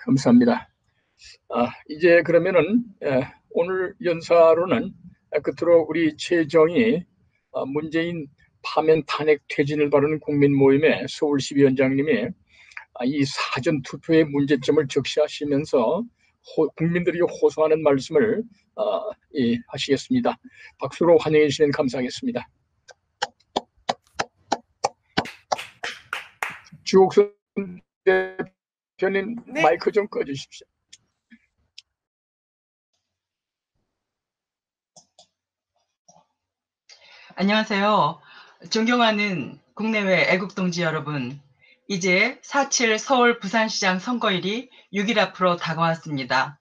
감사합니다. 이제 그러면은 오늘 연사로는 끝으로 우리 최정희 문재인 파면 탄핵 퇴진을 바라는 국민 모임의 서울시 위원장님이 이 사전 투표의 문제점을 적시하시면서 국민들이 호소하는 말씀을 하시겠습니다. 박수로 환영해 주시면 감사하겠습니다. 주옥선 대표님, 네. 마이크 좀 꺼주십시오. 안녕하세요. 존경하는 국내외 애국동지 여러분, 이제 4.7 서울 부산시장 선거일이 6일 앞으로 다가왔습니다.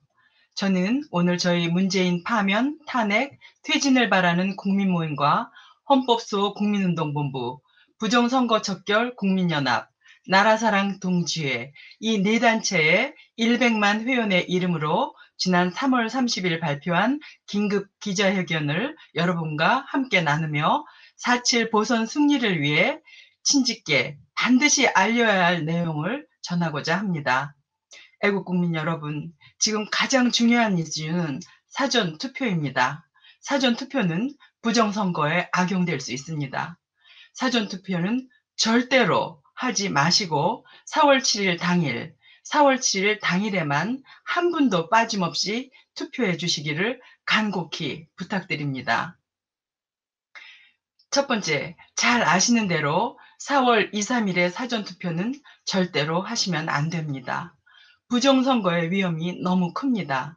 저는 오늘 저희 문재인 파면, 탄핵, 퇴진을 바라는 국민모임과 헌법수호 국민운동본부, 부정선거 척결 국민연합, 나라사랑 동지회 이 네 단체의 100만 회원의 이름으로 지난 3월 30일 발표한 긴급 기자회견을 여러분과 함께 나누며 4.7 보선 승리를 위해 친직계 반드시 알려야 할 내용을 전하고자 합니다. 애국국민 여러분, 지금 가장 중요한 이유는 사전투표입니다. 사전투표는 부정선거에 악용될 수 있습니다. 사전투표는 절대로 하지 마시고 4월 7일 당일, 4월 7일 당일에만 한 분도 빠짐없이 투표해 주시기를 간곡히 부탁드립니다. 첫 번째, 잘 아시는 대로 4월 2, 3일의 사전투표는 절대로 하시면 안 됩니다. 부정선거의 위험이 너무 큽니다.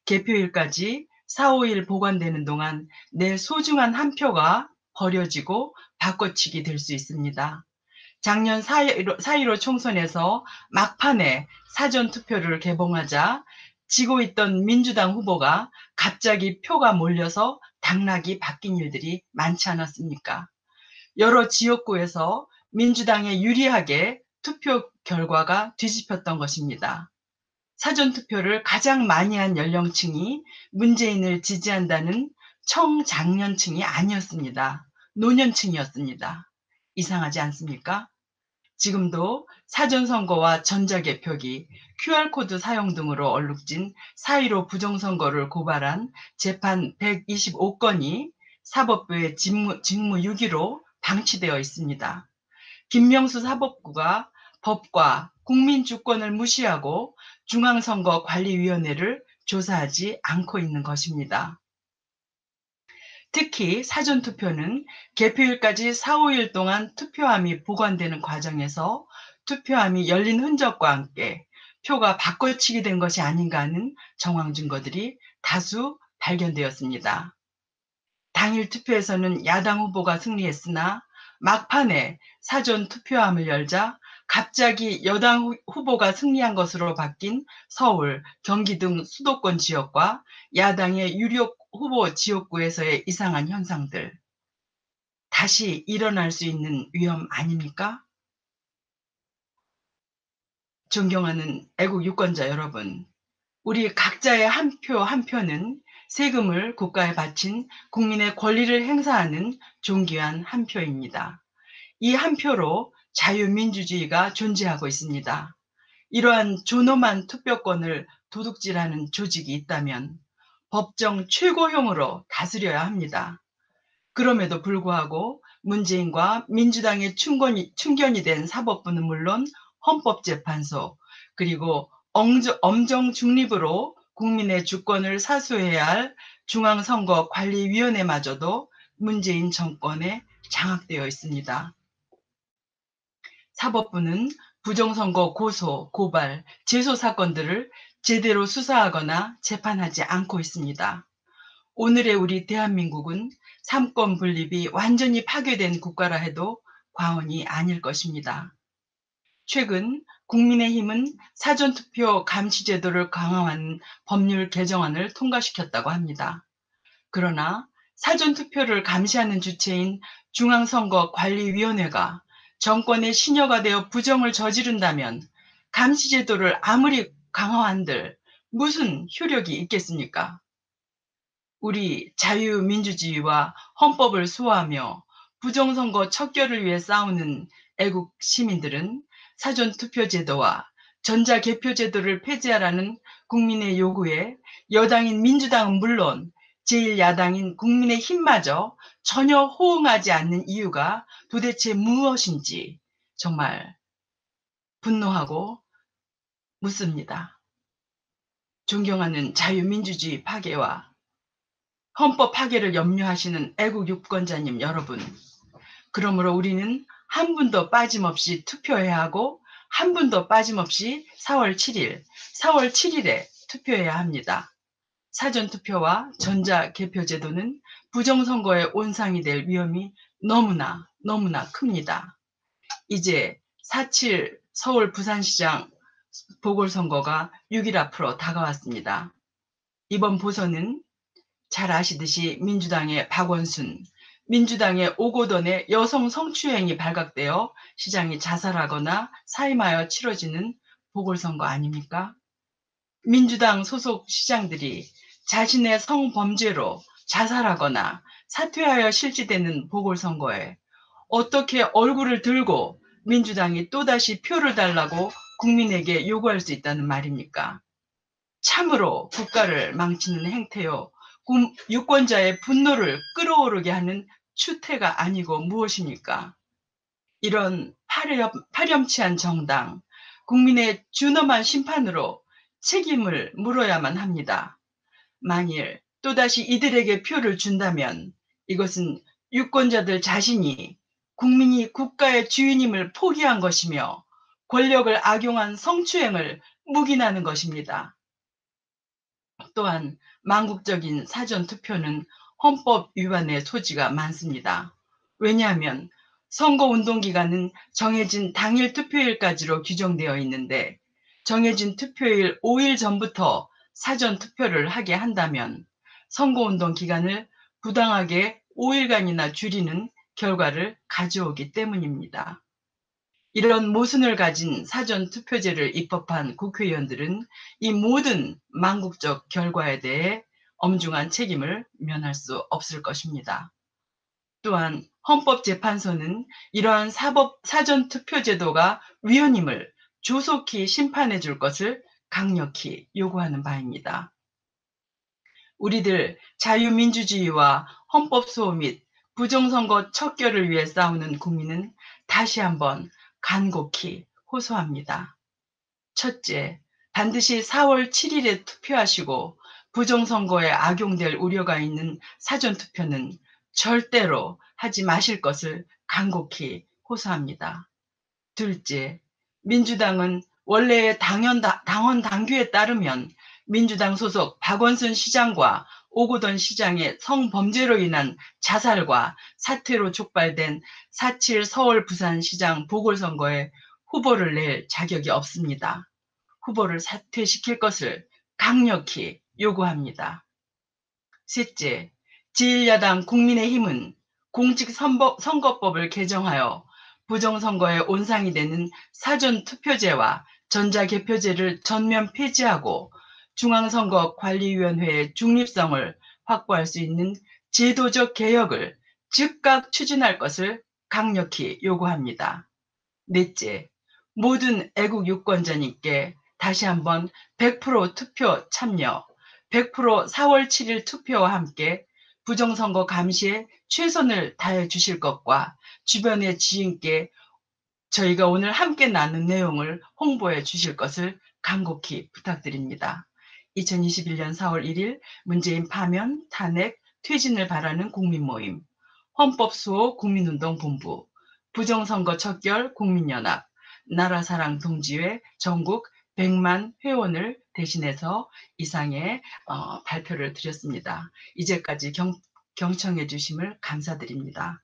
개표일까지 4, 5일 보관되는 동안 내 소중한 한 표가 버려지고 바꿔치기 될 수 있습니다. 작년 4.15 총선에서 막판에 사전투표를 개봉하자 지고 있던 민주당 후보가 갑자기 표가 몰려서 당락이 바뀐 일들이 많지 않았습니까? 여러 지역구에서 민주당에 유리하게 투표 결과가 뒤집혔던 것입니다. 사전투표를 가장 많이 한 연령층이 문재인을 지지한다는 청장년층이 아니었습니다. 노년층이었습니다. 이상하지 않습니까? 지금도 사전선거와 전자개표기, QR코드 사용 등으로 얼룩진 4.15 부정선거를 고발한 재판 125건이 사법부의 직무 6위로 방치되어 있습니다. 김명수 사법부가 법과 국민주권을 무시하고 중앙선거관리위원회를 조사하지 않고 있는 것입니다. 특히 사전투표는 개표일까지 4, 5일 동안 투표함이 보관되는 과정에서 투표함이 열린 흔적과 함께 표가 바꿔치기 된 것이 아닌가 하는 정황 증거들이 다수 발견되었습니다. 당일 투표에서는 야당 후보가 승리했으나 막판에 사전 투표함을 열자 갑자기 여당 후보가 승리한 것으로 바뀐 서울, 경기 등 수도권 지역과 야당의 유력 후보 지역구에서의 이상한 현상들, 다시 일어날 수 있는 위험 아닙니까? 존경하는 애국 유권자 여러분, 우리 각자의 한 표 한 표는 세금을 국가에 바친 국민의 권리를 행사하는 존귀한 한 표입니다. 이 한 표로 자유민주주의가 존재하고 있습니다. 이러한 존엄한 투표권을 도둑질하는 조직이 있다면 법정 최고형으로 다스려야 합니다. 그럼에도 불구하고 문재인과 민주당의 충견이 된 사법부는 물론 헌법재판소, 그리고 엄정 중립으로 국민의 주권을 사수해야 할 중앙선거관리위원회마저도 문재인 정권에 장악되어 있습니다. 사법부는 부정선거 고소, 고발, 제소 사건들을 제대로 수사하거나 재판하지 않고 있습니다. 오늘의 우리 대한민국은 삼권 분립이 완전히 파괴된 국가라 해도 과언이 아닐 것입니다. 최근 국민의힘은 사전투표 감시제도를 강화하는 법률 개정안을 통과시켰다고 합니다. 그러나 사전투표를 감시하는 주체인 중앙선거관리위원회가 정권의 신여가 되어 부정을 저지른다면 감시제도를 아무리 강화한들 무슨 효력이 있겠습니까? 우리 자유민주주의와 헌법을 수호하며 부정선거 척결을 위해 싸우는 애국 시민들은 사전투표제도와 전자개표제도를 폐지하라는 국민의 요구에 여당인 민주당은 물론 제1야당인 국민의힘마저 전혀 호응하지 않는 이유가 도대체 무엇인지 정말 분노하고 묻습니다. 존경하는 자유민주주의 파괴와 헌법 파괴를 염려하시는 애국 유권자님 여러분, 그러므로 우리는 한 분도 빠짐없이 투표해야 하고 한 분도 빠짐없이 4월 7일에 투표해야 합니다. 사전투표와 전자개표제도는 부정선거의 온상이 될 위험이 너무나 큽니다. 이제 4.7 서울 부산시장 보궐선거가 6일 앞으로 다가왔습니다. 이번 보선은 잘 아시듯이 민주당의 박원순, 민주당의 오고돈의 여성 성추행이 발각되어 시장이 자살하거나 사임하여 치러지는 보궐선거 아닙니까? 민주당 소속 시장들이 자신의 성범죄로 자살하거나 사퇴하여 실시되는 보궐선거에 어떻게 얼굴을 들고 민주당이 또다시 표를 달라고 국민에게 요구할 수 있다는 말입니까? 참으로 국가를 망치는 행태요. 유권자의 분노를 끌어오르게 하는 추태가 아니고 무엇입니까? 이런 파렴치한 정당, 국민의 준엄한 심판으로 책임을 물어야만 합니다. 만일 또다시 이들에게 표를 준다면 이것은 유권자들 자신이 국민이 국가의 주인임을 포기한 것이며 권력을 악용한 성추행을 묵인하는 것입니다. 또한 망국적인 사전투표는 헌법 위반의 소지가 많습니다. 왜냐하면 선거운동 기간은 정해진 당일 투표일까지로 규정되어 있는데 정해진 투표일 5일 전부터 사전투표를 하게 한다면 선거운동 기간을 부당하게 5일간이나 줄이는 결과를 가져오기 때문입니다. 이런 모순을 가진 사전투표제를 입법한 국회의원들은 이 모든 망국적 결과에 대해 엄중한 책임을 면할 수 없을 것입니다. 또한 헌법재판소는 이러한 사전투표제도가 위헌임을 조속히 심판해 줄 것을 강력히 요구하는 바입니다. 우리들 자유민주주의와 헌법수호 및 부정선거 척결을 위해 싸우는 국민은 다시 한번 간곡히 호소합니다. 첫째, 반드시 4월 7일에 투표하시고 부정선거에 악용될 우려가 있는 사전투표는 절대로 하지 마실 것을 간곡히 호소합니다. 둘째, 민주당은 원래의 당원 당규에 따르면 민주당 소속 박원순 시장과 오고돈 시장의 성범죄로 인한 자살과 사퇴로 촉발된 4.7 서울 부산시장 보궐선거에 후보를 낼 자격이 없습니다. 후보를 사퇴시킬 것을 강력히 요구합니다. 셋째, 제1야당 국민의힘은 공직선거법을 개정하여 부정선거의 온상이 되는 사전투표제와 전자개표제를 전면 폐지하고 중앙선거관리위원회의 중립성을 확보할 수 있는 제도적 개혁을 즉각 추진할 것을 강력히 요구합니다. 넷째, 모든 애국 유권자님께 다시 한번 100% 투표 참여, 100% 4월 7일 투표와 함께 부정선거 감시에 최선을 다해 주실 것과 주변의 지인께 저희가 오늘 함께 나눈 내용을 홍보해 주실 것을 간곡히 부탁드립니다. 2021년 4월 1일 문재인 파면, 탄핵, 퇴진을 바라는 국민모임, 헌법수호 국민운동본부, 부정선거 척결 국민연합, 나라사랑 동지회 전국 100만 회원을 대신해서 이상의 발표를 드렸습니다. 이제까지 경청해 주심을 감사드립니다.